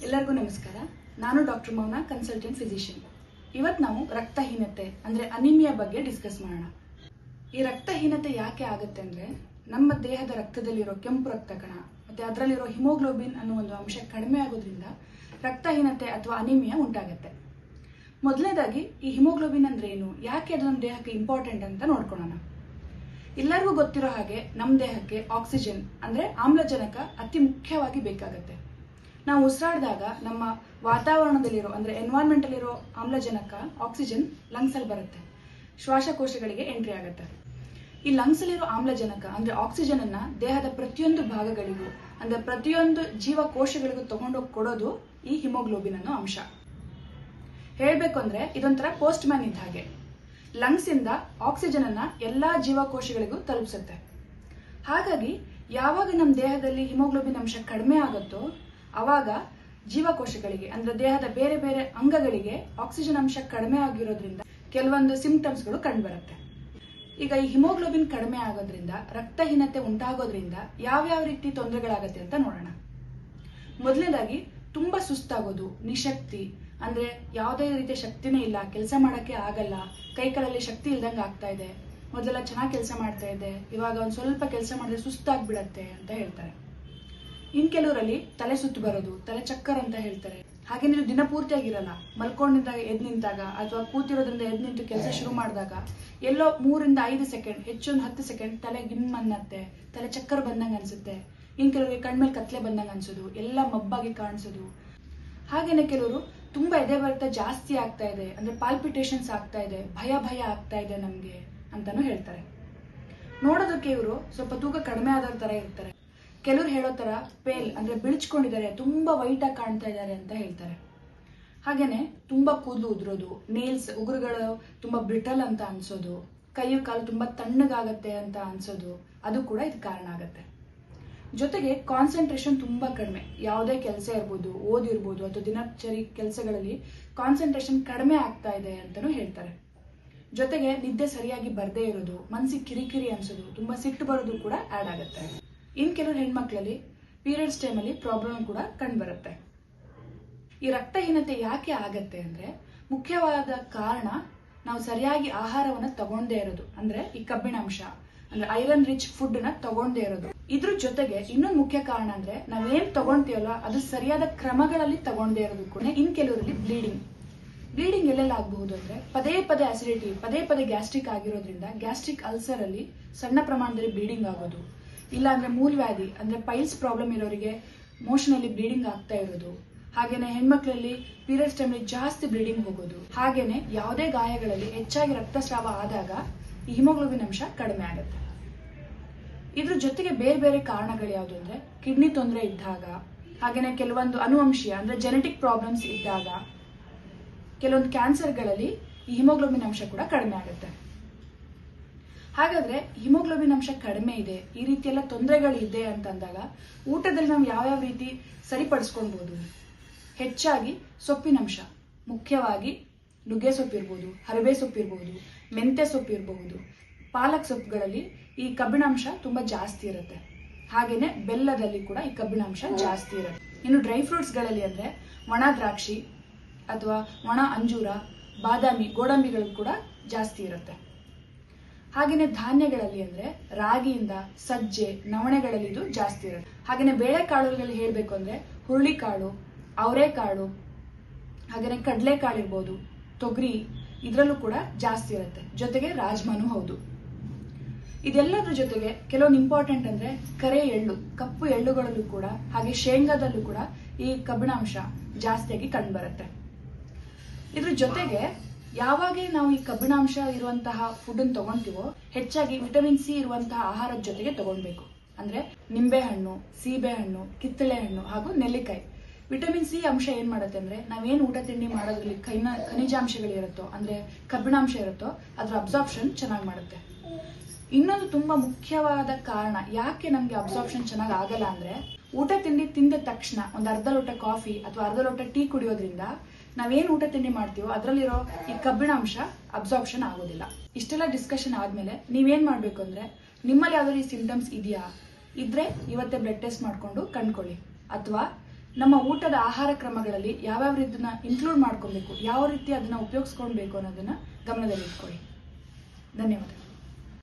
ಎಲ್ಲರಿಗೂ ನಮಸ್ಕಾರ. ನಾನು ಡಾಕ್ಟರ್ ಮೌನ, ಕನ್ಸಲ್ಟೆಂಟ್ ಫಿಸಿಷಿಯನ್. ಇವತ್ತು ನಾವು ರಕ್ತಹೀನತೆ ಅಂದ್ರೆ ಅನಿಮಿಯಾ ಬಗ್ಗೆ ಡಿಸ್ಕಸ್ ಮಾಡೋಣ. ಈ ರಕ್ತಹೀನತೆ ಯಾಕೆ ಆಗುತ್ತೆ ಅಂದ್ರೆ ನಮ್ಮ ದೇಹದ ರಕ್ತದಲ್ಲಿರೋ ಕೆಂಪು ರಕ್ತ ಕಣ ಮತ್ತೆ ಅದರಲ್ಲಿರೋ ಹಿಮೋಗ್ಲೋಬಿನ್ ಅನ್ನೋ ಒಂದು ಅಂಶ ಕಡಿಮೆ ಆಗೋದ್ರಿಂದ ರಕ್ತಹೀನತೆ ಅಥವಾ ಅನಿಮಿಯಾ ಉಂಟಾಗುತ್ತೆ. ಮೊದಲನೇದಾಗಿ ಈ ಹಿಮೋಗ್ಲೋಬಿನ್ ಅಂದ್ರೆ ಏನು, ಯಾಕೆ ಅದು ನಮ್ಮ ದೇಹಕ್ಕೆ ಇಂಪಾರ್ಟೆಂಟ್ ಅಂತ ನೋಡ್ಕೊಳ್ಳೋಣ. ಎಲ್ಲರಿಗೂ ಗೊತ್ತಿರೋ ಹಾಗೆ ನಮ್ಮ ದೇಹಕ್ಕೆ ಆಕ್ಸಿಜನ್ ಅಂದ್ರೆ ಆಮ್ಲಜನಕ ಅತಿ ಮುಖ್ಯವಾಗಿ ಬೇಕಾಗುತ್ತೆ. ನಾವು ಉಸಿರಾಡಿದಾಗ ನಮ್ಮ ವಾತಾವರಣದಲ್ಲಿರೋ ಅಂದ್ರೆ ಎನ್ವೈರನ್ಮೆಂಟ್ ಅಲ್ಲಿರೋ ಆಮ್ಲಜನಕ ಆಕ್ಸಿಜನ್ ಲಂಗ್ಸ್ ಅಲ್ಲಿ ಬರುತ್ತೆ, ಶ್ವಾಸಕೋಶಗಳಿಗೆ ಎಂಟ್ರಿ ಆಗುತ್ತೆ. ಈ ಲಂಗ್ಸ್ ಅಲ್ಲಿರೋ ಆಮ್ಲಜನಕ ಅಂದ್ರೆ ಆಕ್ಸಿಜನ್ ಅನ್ನ ದೇಹದ ಪ್ರತಿಯೊಂದು ಭಾಗಗಳಿಗೂ ಅಂದ್ರೆ ಪ್ರತಿಯೊಂದು ಜೀವಕೋಶಗಳಿಗೂ ತಗೊಂಡೋಗಿ ಕೊಡೋದು ಈ ಹಿಮೋಗ್ಲೋಬಿನ್ ಅನ್ನೋ ಅಂಶ. ಹೇಳ್ಬೇಕು ಅಂದ್ರೆ ಇದೊಂಥರ ಪೋಸ್ಟ್ ಮ್ಯಾನ್ ಇದ್ದ ಹಾಗೆ. ಲಂಗ್ಸ್ ಇಂದ ಆಕ್ಸಿಜನ್ ಅನ್ನ ಎಲ್ಲಾ ಜೀವಕೋಶಗಳಿಗೂ ತಲುಪಿಸುತ್ತೆ. ಹಾಗಾಗಿ ಯಾವಾಗ ನಮ್ಮ ದೇಹದಲ್ಲಿ ಹಿಮೋಗ್ಲೋಬಿನ್ ಅಂಶ ಕಡಿಮೆ ಆಗುತ್ತೋ ಅವಾಗ ಜೀವಕೋಶಗಳಿಗೆ ಅಂದ್ರೆ ದೇಹದ ಬೇರೆ ಬೇರೆ ಅಂಗಗಳಿಗೆ ಆಕ್ಸಿಜನ್ ಅಂಶ ಕಡಿಮೆ ಆಗಿರೋದ್ರಿಂದ ಕೆಲವೊಂದು ಸಿಂಪ್ಟಮ್ಸ್ಗಳು ಕಂಡುಬರುತ್ತೆ. ಈಗ ಈ ಹಿಮೋಗ್ಲೋಬಿನ್ ಕಡಿಮೆ ಆಗೋದ್ರಿಂದ ರಕ್ತಹೀನತೆ ಉಂಟಾಗೋದ್ರಿಂದ ಯಾವ್ಯಾವ ರೀತಿ ತೊಂದರೆಗಳಾಗತ್ತೆ ಅಂತ ನೋಡೋಣ. ಮೊದಲನೇದಾಗಿ ತುಂಬಾ ಸುಸ್ತಾಗೋದು, ನಿಶಕ್ತಿ ಅಂದ್ರೆ ಯಾವುದೇ ರೀತಿಯ ಶಕ್ತಿನೇ ಇಲ್ಲ, ಕೆಲಸ ಮಾಡಕ್ಕೆ ಆಗಲ್ಲ, ಕೈಕಾಲಲ್ಲಿ ಶಕ್ತಿ ಇಲ್ದಂಗೆ ಆಗ್ತಾ ಇದೆ. ಮೊದಲೆಲ್ಲ ಚೆನ್ನಾಗಿ ಕೆಲಸ ಮಾಡ್ತಾ ಇದೆ, ಇವಾಗ ಒಂದ್ ಸ್ವಲ್ಪ ಕೆಲಸ ಮಾಡಿದ್ರೆ ಸುಸ್ತಾಗ್ಬಿಡತ್ತೆ ಅಂತ ಹೇಳ್ತಾರೆ. ಇನ್ ಕೆಲವರಲ್ಲಿ ತಲೆ ಸುತ್ತು ಬರೋದು, ತಲೆ ಚಕ್ಕರ್ ಅಂತ ಹೇಳ್ತಾರೆ. ಹಾಗೆ ನೀವು ದಿನಪೂರ್ತಿಯಾಗಿರಲ್ಲ, ಮಲ್ಕೊಂಡಿದ್ದಾಗ ಎದ್ ನಿಂತಾಗ ಅಥವಾ ಕೂತಿರೋದ್ರಿಂದ ಎದ್ ನಿಂತು ಕೆಲಸ ಶುರು ಮಾಡಿದಾಗ ಎಲ್ಲೋ 3 ರಿಂದ 5 ಸೆಕೆಂಡ್, ಹೆಚ್ಚೊಂದು 10 ಸೆಕೆಂಡ್ ತಲೆ ಗಿಮ್ ಅನ್ನತ್ತೆ, ತಲೆ ಚಕ್ಕರ್ ಬಂದಂಗ ಅನ್ಸುತ್ತೆ. ಇನ್ ಕೆಲವರಿಗೆ ಕಣ್ಮೇಲೆ ಕತ್ಲೆ ಬಂದಂಗ ಅನ್ಸೋದು, ಎಲ್ಲ ಮಬ್ಬಾಗಿ ಕಾಣಿಸೋದು. ಹಾಗೇನೆ ಕೆಲವರು ತುಂಬಾ ಎದೆ ಬಡಿತ ಜಾಸ್ತಿ ಆಗ್ತಾ ಇದೆ ಅಂದ್ರೆ ಪಾಲ್ಪಿಟೇಷನ್ಸ್ ಆಗ್ತಾ ಇದೆ, ಭಯ ಆಗ್ತಾ ಇದೆ ನಮ್ಗೆ ಅಂತಾನು ಹೇಳ್ತಾರೆ. ನೋಡೋದಕ್ಕೆ ಇವರು ಸ್ವಲ್ಪ ತೂಕ ಕಡಿಮೆ ಆದವ್ರ ತರ ಇರ್ತಾರೆ. ಕೆಲವ್ರು ಹೇಳೋ ತರ ಪೇಲ್ ಅಂದ್ರೆ ಬಿಳಿಚ್ಕೊಂಡಿದ್ದಾರೆ, ತುಂಬಾ ವೈಟ್ ಆಗಿ ಕಾಣ್ತಾ ಇದ್ದಾರೆ ಅಂತ ಹೇಳ್ತಾರೆ. ಹಾಗೇನೆ ತುಂಬಾ ಕೂದಲು ಉದುರೋದು, ನೇಲ್ಸ್ ಉಗುರುಗಳು ತುಂಬಾ ಬ್ರಿಟಲ್ ಅಂತ ಅನ್ಸೋದು, ಕೈಯು ಕಾಲು ತುಂಬಾ ತಣ್ಣಗಾಗತ್ತೆ ಅಂತ ಅನ್ಸೋದು, ಅದು ಕೂಡ ಇದು ಕಾರಣ ಆಗತ್ತೆ. ಜೊತೆಗೆ ಕಾನ್ಸಂಟ್ರೇಷನ್ ತುಂಬಾ ಕಡಿಮೆ, ಯಾವುದೇ ಕೆಲಸ ಇರ್ಬೋದು, ಓದಿರ್ಬೋದು ಅಥವಾ ದಿನಚರಿ ಕೆಲಸಗಳಲ್ಲಿ ಕಾನ್ಸಂಟ್ರೇಷನ್ ಕಡಿಮೆ ಆಗ್ತಾ ಇದೆ ಅಂತಾನು ಹೇಳ್ತಾರೆ. ಜೊತೆಗೆ ನಿದ್ದೆ ಸರಿಯಾಗಿ ಬರ್ದೇ ಇರೋದು, ಮನಸ್ಸಿಗೆ ಕಿರಿಕಿರಿ ಅನ್ಸೋದು, ತುಂಬಾ ಸಿಟ್ಟು ಬರೋದು ಕೂಡ ಆಡ್ ಆಗುತ್ತೆ. ಇನ್ ಕೆಲವು ಹೆಣ್ಮಕ್ಳಲ್ಲಿ ಪೀರಿಯಡ್ಸ್ ಟೈಮಲ್ಲಿ ಪ್ರಾಬ್ಲಮ್ ಕೂಡ ಕಂಡು ಬರುತ್ತೆ. ಈ ರಕ್ತಹೀನತೆ ಯಾಕೆ ಆಗತ್ತೆ ಅಂದ್ರೆ ಮುಖ್ಯವಾದ ಕಾರಣ ನಾವು ಸರಿಯಾಗಿ ಆಹಾರವನ್ನ ತಗೊಂಡೇ ಇರೋದು, ಅಂದ್ರೆ ಈ ಕಬ್ಬಿಣಾಂಶ ಅಂದ್ರೆ ಐರನ್ ರಿಚ್ ಫುಡ್ ನ ತಗೊಂಡೇ ಇರೋದು. ಇದ್ರ ಜೊತೆಗೆ ಇನ್ನೊಂದು ಮುಖ್ಯ ಕಾರಣ ಅಂದ್ರೆ ನಾವೇನ್ ತಗೊಂತೀವಲ್ಲ ಅದು ಸರಿಯಾದ ಕ್ರಮಗಳಲ್ಲಿ ತಗೊಂಡೇ ಇರೋದು ಕೂಡ. ಇನ್ ಕೆಲವರಲ್ಲಿ ಬ್ಲೀಡಿಂಗ್ ಎಲ್ಲೆಲ್ಲ ಆಗಬಹುದು ಅಂದ್ರೆ ಪದೇ ಅಸಿಡಿಟಿ, ಪದೇ ಗ್ಯಾಸ್ಟ್ರಿಕ್ ಆಗಿರೋದ್ರಿಂದ ಗ್ಯಾಸ್ಟ್ರಿಕ್ ಅಲ್ಸರ್ ಅಲ್ಲಿ ಸಣ್ಣ ಪ್ರಮಾಣದಲ್ಲಿ ಬ್ಲೀಡಿಂಗ್ ಆಗೋದು, ಇಲ್ಲ ಅಂದ್ರೆ ಮೂಲವ್ಯಾಧಿ ಅಂದ್ರೆ ಪೈಲ್ಸ್ ಪ್ರಾಬ್ಲಮ್ ಇರೋರಿಗೆ ಮೋಷನ್ ಅಲ್ಲಿ ಬ್ಲೀಡಿಂಗ್ ಆಗ್ತಾ ಇರೋದು, ಹಾಗೇನೆ ಹೆಣ್ಮಕ್ಳಲ್ಲಿ ಪೀರಿಯಡ್ಸ್ ಟೈಮ್ ಜಾಸ್ತಿ ಬ್ಲೀಡಿಂಗ್ ಹೋಗೋದು, ಹಾಗೇನೆ ಯಾವುದೇ ಗಾಯಗಳಲ್ಲಿ ಹೆಚ್ಚಾಗಿ ರಕ್ತಸ್ರಾವ ಆದಾಗ ಈ ಹಿಮೋಗ್ಲೋಬಿನ್ ಅಂಶ ಕಡಿಮೆ ಆಗುತ್ತೆ. ಇದ್ರ ಜೊತೆಗೆ ಬೇರೆ ಕಾರಣಗಳು ಯಾವುದು ಅಂದ್ರೆ ಕಿಡ್ನಿ ತೊಂದರೆ ಇದ್ದಾಗ, ಹಾಗೇನೆ ಕೆಲವೊಂದು ಅನುವಂಶೀಯ ಅಂದ್ರೆ ಜೆನೆಟಿಕ್ ಪ್ರಾಬ್ಲಮ್ಸ್ ಇದ್ದಾಗ, ಕೆಲವೊಂದು ಕ್ಯಾನ್ಸರ್ಗಳಲ್ಲಿ ಈ ಹಿಮೋಗ್ಲೋಬಿನ್ ಅಂಶ ಕೂಡ ಕಡಿಮೆ ಆಗುತ್ತೆ. ಹಾಗಾದ್ರೆ ಹಿಮೋಗ್ಲೋಬಿನ್ ಅಂಶ ಕಡಿಮೆ ಇದೆ, ಈ ರೀತಿ ಎಲ್ಲ ತೊಂದರೆಗಳಿದೆ ಅಂತಂದಾಗ ಊಟದಲ್ಲಿ ನಾವು ಯಾವ್ಯಾವ ರೀತಿ ಸರಿಪಡಿಸ್ಕೊಳ್ಬಹುದು. ಹೆಚ್ಚಾಗಿ ಸೊಪ್ಪಿನಂಶ, ಮುಖ್ಯವಾಗಿ ನುಗ್ಗೆ ಸೊಪ್ಪು ಇರ್ಬೋದು, ಹರಬೆ ಸೊಪ್ಪು ಇರ್ಬೋದು, ಮೆಂತೆ ಸೊಪ್ಪು ಇರಬಹುದು, ಪಾಲಕ್ ಸೊಪ್ಪುಗಳಲ್ಲಿ ಈ ಕಬ್ಬಿಣಾಂಶ ತುಂಬಾ ಜಾಸ್ತಿ ಇರುತ್ತೆ. ಹಾಗೇನೆ ಬೆಲ್ಲದಲ್ಲಿ ಕೂಡ ಈ ಕಬ್ಬಿಣಾಂಶ ಜಾಸ್ತಿ ಇರುತ್ತೆ. ಇನ್ನು ಡ್ರೈ ಫ್ರೂಟ್ಸ್ ಗಳಲ್ಲಿ ಅಂದ್ರೆ ಒಣ ದ್ರಾಕ್ಷಿ ಅಥವಾ ಒಣ ಅಂಜೂರ, ಬಾದಾಮಿ, ಗೋಡಂಬಿಗಳು ಕೂಡ ಜಾಸ್ತಿ ಇರುತ್ತೆ. ಹಾಗೇನೆ ಧಾನ್ಯಗಳಲ್ಲಿ ಅಂದ್ರೆ ರಾಗಿಯಿಂದ ಸಜ್ಜೆ, ನವಣೆಗಳಲ್ಲಿ ಇದು ಜಾಸ್ತಿ ಇರುತ್ತೆ. ಹಾಗೇನೆ ಬೇಳೆಕಾಳುಗಳಲ್ಲಿ ಹೇಳ್ಬೇಕು ಅಂದ್ರೆ ಹುರುಳಿಕಾಳು, ಅವರೆಕಾಳು, ಹಾಗೇನೆ ಕಡಲೆಕಾಳು ಇರ್ಬೋದು, ತೊಗರಿ, ಇದರಲ್ಲೂ ಕೂಡ ಜಾಸ್ತಿ ಇರುತ್ತೆ. ಜೊತೆಗೆ ರಾಜ್ಮಾನು ಹೌದು. ಇದೆಲ್ಲದ್ರ ಜೊತೆಗೆ ಕೆಲವೊಂದು ಇಂಪಾರ್ಟೆಂಟ್ ಅಂದ್ರೆ ಕರೆ ಎಳ್ಳು, ಕಪ್ಪು ಎಳ್ಳುಗಳಲ್ಲೂ ಕೂಡ ಹಾಗೆ ಶೇಂಗಾದಲ್ಲೂ ಕೂಡ ಈ ಕಬ್ಬಿಣಾಂಶ ಜಾಸ್ತಿಯಾಗಿ ಕಂಡು ಬರುತ್ತೆ. ಇದ್ರ ಜೊತೆಗೆ ಯಾವಾಗ ನಾವು ಈ ಕಬ್ಬಿಣಾಂಶ ಇರುವಂತಹ ಫುಡ್ ಅನ್ನು ತಗೊಂತೀವೋ ಹೆಚ್ಚಾಗಿ ವಿಟಮಿನ್ ಸಿ ಇರುವಂತಹ ಆಹಾರದ ಜೊತೆಗೆ ತಗೊಳ್ಬೇಕು. ಅಂದ್ರೆ ನಿಂಬೆ ಹಣ್ಣು, ಸೀಬೆ ಹಣ್ಣು, ಕಿತ್ತಳೆ ಹಣ್ಣು ಹಾಗೂ ನೆಲ್ಲಿಕಾಯಿ. ವಿಟಮಿನ್ ಸಿ ಅಂಶ ಏನ್ ಮಾಡುತ್ತೆ ಅಂದ್ರೆ ನಾವೇನ್ ಊಟ ತಿಂಡಿ ಮಾಡೋದ್ರಲ್ಲಿ ಖನಿಜಾಂಶಗಳಿರುತ್ತೋ ಅಂದ್ರೆ ಕಬ್ಬಿಣಾಂಶ ಇರುತ್ತೋ ಅದ್ರ ಅಬ್ಸಾರ್ಪ್ಷನ್ ಚೆನ್ನಾಗಿ ಮಾಡುತ್ತೆ. ಇನ್ನೊಂದು ತುಂಬಾ ಮುಖ್ಯವಾದ ಕಾರಣ ಯಾಕೆ ನಮ್ಗೆ ಅಬ್ಸಾರ್ಪ್ಷನ್ ಚೆನ್ನಾಗಿ ಆಗಲ್ಲ ಅಂದ್ರೆ ಊಟ ತಿಂಡಿ ತಿಂದ ತಕ್ಷಣ ಒಂದು ಅರ್ಧ ಲೋಟ ಕಾಫಿ ಅಥವಾ ಅರ್ಧ ಲೋಟ ಟೀ ಕುಡಿಯೋದ್ರಿಂದ ನಾವೇನ್ ಊಟ ತಿಂಡಿ ಮಾಡ್ತೀವೋ ಅದರಲ್ಲಿರೋ ಈ ಕಬ್ಬಿಣಾಂಶ ಅಬ್ಸಾರ್ಪ್ಷನ್ ಆಗೋದಿಲ್ಲ. ಇಷ್ಟೆಲ್ಲ ಡಿಸ್ಕಷನ್ ಆದ್ಮೇಲೆ ನೀವೇನ್ ಮಾಡ್ಬೇಕು ಅಂದ್ರೆ ನಿಮ್ಮಲ್ಲಿ ಯಾವ್ದಾದ್ರು ಈ ಸಿಂಟಮ್ಸ್ ಇದೆಯಾ, ಇದ್ರೆ ಇವತ್ತೇ ಬ್ಲಡ್ ಟೆಸ್ಟ್ ಮಾಡ್ಕೊಂಡು ಕಂಡ್ಕೊಳ್ಳಿ. ಅಥವಾ ನಮ್ಮ ಊಟದ ಆಹಾರ ಕ್ರಮಗಳಲ್ಲಿ ಯಾವ್ಯಾವ ರೀತಿನ ಇನ್ಕ್ಲೂಡ್ ಮಾಡ್ಕೊಬೇಕು, ಯಾವ ರೀತಿ ಅದನ್ನ ಉಪಯೋಗಿಸ್ಕೊಳ್ಬೇಕು ಅನ್ನೋದನ್ನ ಗಮನದಲ್ಲಿಟ್ಕೊಳ್ಳಿ. ಧನ್ಯವಾದ.